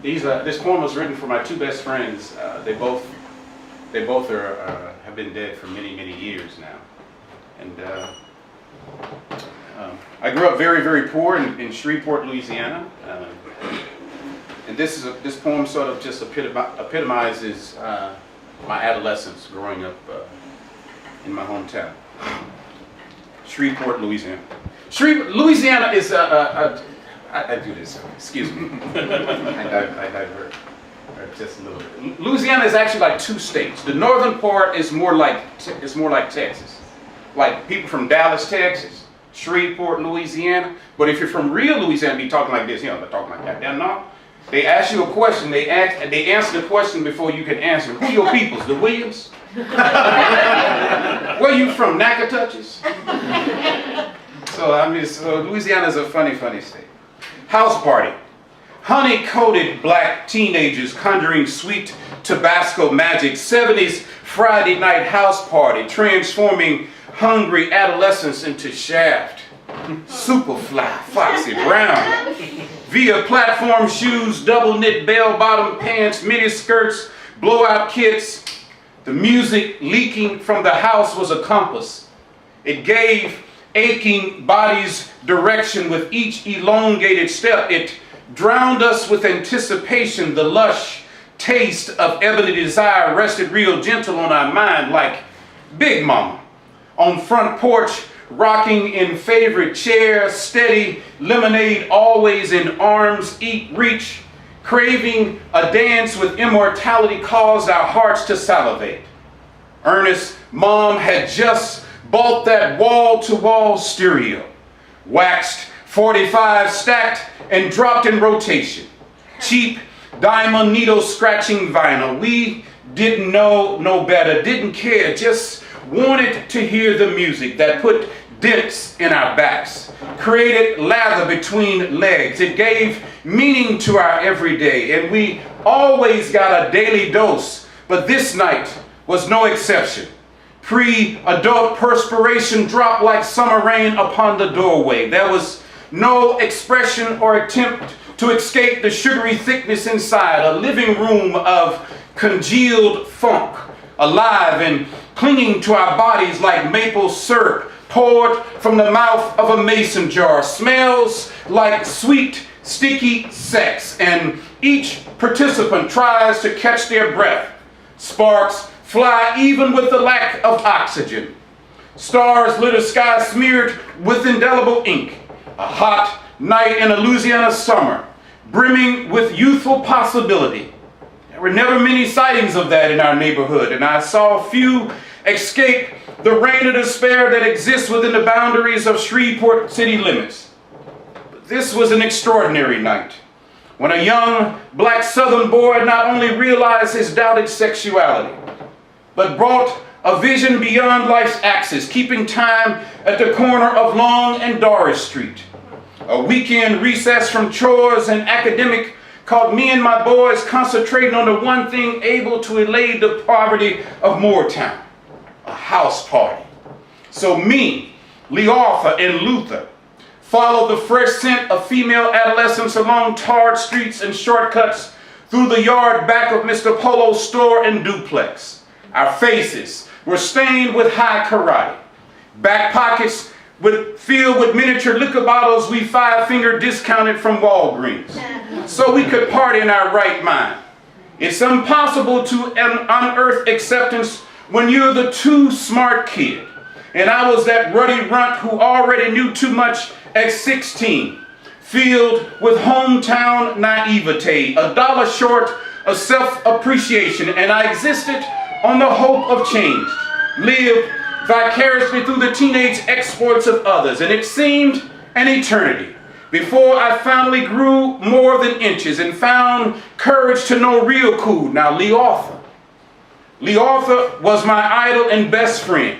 This poem was written for my two best friends. They both have been dead for many, many years now. And I grew up very, very poor in Shreveport, Louisiana. And this poem sort of just epitomizes my adolescence growing up in my hometown, Shreveport, Louisiana. Louisiana is I do this. Excuse me. I divert just a little bit. Louisiana is actually like two states. The northern part is more like Texas, like people from Dallas, Texas, Shreveport, Louisiana. But if you're from real Louisiana, be talking like this. They're talking like that. They're not. They ask you a question. They answer the question before you can answer. Who your peoples? The Williams? Where you from? Natchitoches? So Louisiana is a funny, funny state. House party. Honey-coated black teenagers conjuring sweet Tabasco magic. 70s Friday night house party, transforming hungry adolescents into Shaft, Superfly, Foxy Brown. Via platform shoes, double knit bell-bottom pants, mini skirts, blowout kits. The music leaking from the house was a compass. It gave aching bodies direction with each elongated step. It drowned us with anticipation. The lush taste of ebony desire rested real gentle on our mind like Big Mama on front porch, rocking in favorite chair, steady lemonade always in arm's reach, craving a dance with immortality caused our hearts to salivate. Ernest's mom had just bought that wall-to-wall stereo, waxed 45 stacked and dropped in rotation. Cheap diamond needle scratching vinyl. We didn't know no better, didn't care, just wanted to hear the music that put dents in our backs, created lather between legs. It gave meaning to our everyday, and we always got a daily dose, but this night was no exception. Pre-adult perspiration dropped like summer rain upon the doorway. There was no expression or attempt to escape the sugary thickness inside, a living room of congealed funk, alive and clinging to our bodies like maple syrup poured from the mouth of a mason jar. Smells like sweet, sticky sex, and each participant tries to catch their breath. Sparks fly even with the lack of oxygen. Stars lit a sky smeared with indelible ink. A hot night in a Louisiana summer, brimming with youthful possibility. There were never many sightings of that in our neighborhood, and I saw few escape the rain of despair that exists within the boundaries of Shreveport city limits. But this was an extraordinary night, when a young black southern boy not only realized his doubted sexuality, but brought a vision beyond life's axis, keeping time at the corner of Long and Doris Street. A weekend recess from chores and academic caught me and my boys concentrating on the one thing able to allay the poverty of Moortown, a house party. So me, Lee Arthur, and Luther followed the fresh scent of female adolescents along tarred streets and shortcuts through the yard back of Mr. Polo's store and duplex. Our faces were stained with high karate. Back pockets filled with miniature liquor bottles we five-finger discounted from Walgreens, so we could party in our right mind. It's impossible to unearth acceptance when you're the too smart kid. And I was that ruddy runt who already knew too much at 16, filled with hometown naivete, a dollar short of self-appreciation, and I existed on the hope of change, lived vicariously through the teenage exploits of others, and it seemed an eternity before I finally grew more than inches and found courage to know real cool. Now, Lee Arthur was my idol and best friend.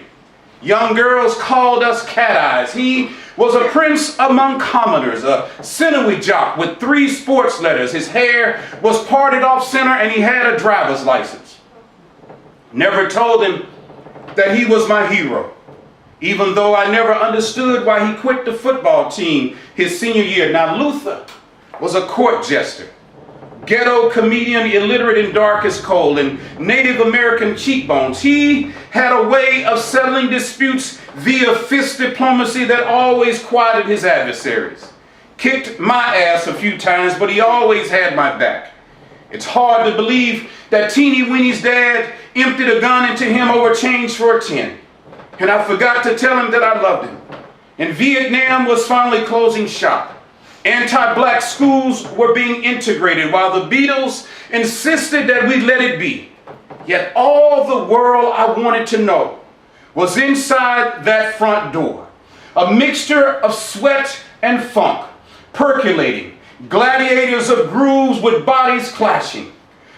Young girls called us cat eyes. He was a prince among commoners, a sinewy jock with 3 sports letters. His hair was parted off center and he had a driver's license. Never told him that he was my hero, even though I never understood why he quit the football team his senior year. Now, Luther was a court jester, ghetto comedian, illiterate and dark as coal, and Native American cheekbones. He had a way of settling disputes via fist diplomacy that always quieted his adversaries. Kicked my ass a few times, but he always had my back. It's hard to believe that Teeny Weenie's dad emptied a gun into him over change for a 10. And I forgot to tell him that I loved him. And Vietnam was finally closing shop. Anti-black schools were being integrated while the Beatles insisted that we let it be. Yet all the world I wanted to know was inside that front door. A mixture of sweat and funk, percolating, gladiators of grooves with bodies clashing.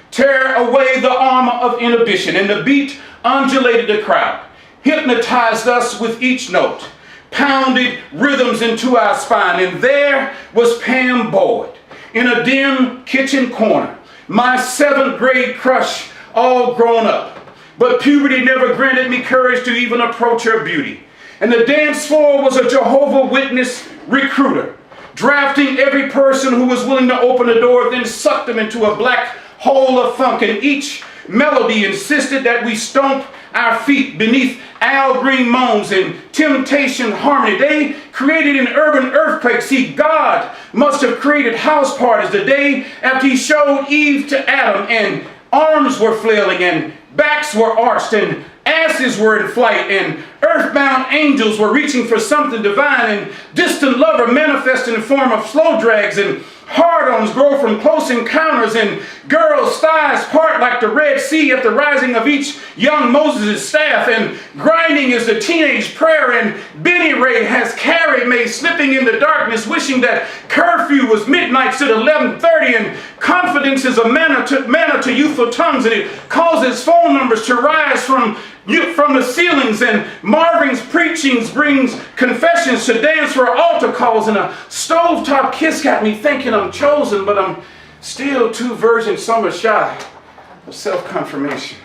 Tear away the armor of inhibition, and the beat undulated the crowd, hypnotized us with each note, pounded rhythms into our spine. And there was Pam Boyd in a dim kitchen corner, my 7th grade crush, all grown up. But puberty never granted me courage to even approach her beauty. And the dance floor was a Jehovah's Witness recruiter, drafting every person who was willing to open the door, then sucked them into a black hole of funk. And each melody insisted that we stomp our feet beneath Al Green moans and Temptation harmony. They created an urban earthquake. See, God must have created house parties the day after he showed Eve to Adam, and arms were flailing and backs were arched and asses were in flight and earthbound angels were reaching for something divine, and distant lover manifested in the form of slow drags, and hard-ons grow from close encounters, and girls' thighs part like the Red Sea at the rising of each young Moses' staff, and grinding is the teenage prayer, and Benny Ray has Carrie Mae slipping in the darkness, wishing that curfew was midnight at 11:30, and confidence is a manna to youthful tongues, and it causes phone numbers to rise from the ceilings, and Marvin's preachings brings confessions to dance for altar calls, and a stovetop kiss got me thinking I'm chosen, but I'm still 2 virgin summers shy of self-confirmation.